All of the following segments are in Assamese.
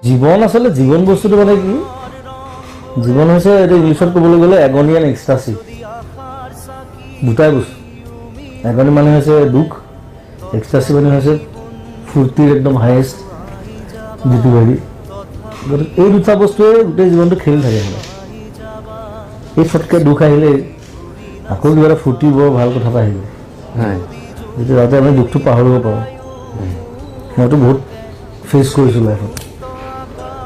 জীৱন আচলতে জীৱন বস্তুটো মানে কি জীৱন হৈছে এইটো ইংলিছত ক'বলৈ গ'লে এগনি এণ্ড এক্সটাসি দুটাই বস্তু এগনি মানে হৈছে দুখ এক্সটাসি মানে হৈছে ফূৰ্তিৰ একদম হায়েষ্ট যিটো হেৰি গতিকে এই দুটা বস্তুৱে গোটেই জীৱনটো খেলি থাকে মানে এই ফটকে দুখ আহিলে আকৌ কিবা এটা ফূৰ্তি বৰ ভাল কথা এটা আহিব যেতিয়া যাতে আমি দুখটো পাহৰিব পাৰোঁ মইতো বহুত ফেচ কৰিছোঁ লাইফত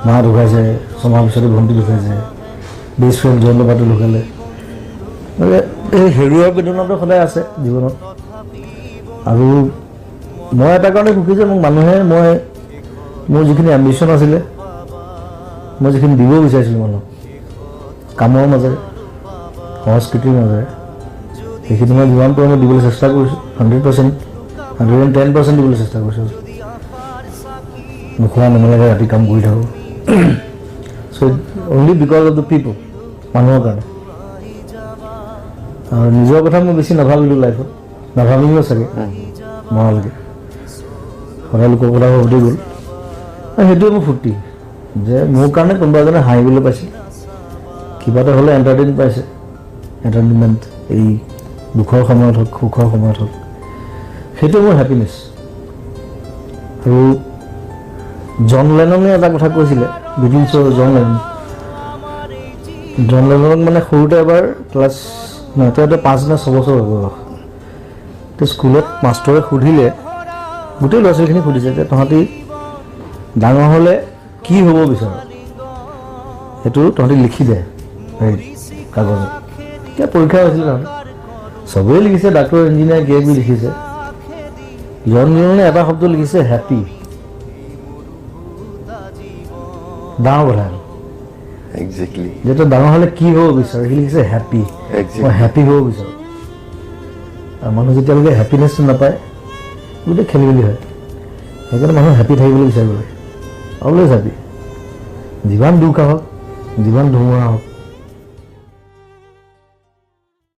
মা ঢুকাইছে ছমাহ পিছতে ভণ্টি ঢুকাইছে বেষ্ট ফ্ৰেণ্ড জয়ন্ত বাটো ঢুকালে মানে এই হেৰুৱাৰ বেদনাটো সদায় আছে জীৱনত আৰু মই এটা কাৰণে সুখী যে মোক মানুহে মোৰ যিখিনি এম্বিশ্যন আছিলে মই যিখিনি দিব বিচাৰিছিলোঁ মানুহক কামৰ মাজেৰে সংস্কৃতিৰ মাজেৰে সেইখিনি মই যিমান পাৰোঁ মই দিবলৈ চেষ্টা কৰিছোঁ 100% 110% দিবলৈ চেষ্টা কৰিছোঁ নোখোৱা নেমেলাকৈ ৰাতি কাম কৰি থাকোঁ চ' অনলি বিকজ অফ দ্য পিপল মানুহৰ কাৰণে আৰু নিজৰ কথা মই বেছি নাভাবিলোঁ লাইফত নাভাবিলোঁ চাগে মৰালৈকে সদায় লোকৰ কথা ভাবোঁতেই গ'ল আৰু সেইটোৱে মোৰ ফূৰ্তি যে মোৰ কাৰণে কোনোবা এজনে হাঁহিবলৈ পাইছে কিবা এটা হ'লে এণ্টাৰটেইন পাইছে এণ্টাৰটেইনমেণ্ট এই দুখৰ সময়ত হওক সুখৰ সময়ত হওক সেইটো মোৰ হেপিনেছ আৰু জন লেননে এটা কথা কৈছিলে বিটিনছৰ জন লেননক মানে সৰুতে এবাৰ ক্লাছ তেওঁ 5 নে 6 বছৰ হ'ব তো স্কুলত মাষ্টৰে সুধিলে গোটেই ল'ৰা ছোৱালীখিনি সুধিছে যে তহঁতি ডাঙৰ হ'লে কি হ'ব বিচাৰ সেইটো তহঁতি লিখি দে হেৰি কাগজত এতিয়া পৰীক্ষা হৈছিলে তহঁতি চবেই লিখিছে ডাক্তৰ ইঞ্জিনিয়াৰ কিবা লিখিছে জন লেননে এটা শব্দ লিখিছে হেপী ডাঙৰ কথা এক্সেক্টলি যেটা ডাঙৰ হ'লে কি হ'ব বিচাৰ সি লিখিছে হেপী মই হেপী হ'ব বিচাৰোঁ আৰু মানুহ যেতিয়ালৈকে হেপিনেছটো নাপায় গোটেই খেলি মেলি হয় সেইকাৰণে মানুহ হেপী থাকিবলৈ বিচাৰিব লাগে অলৱেজ হেপী যিমান দুখ আহক যিমান ধুমুহা হওক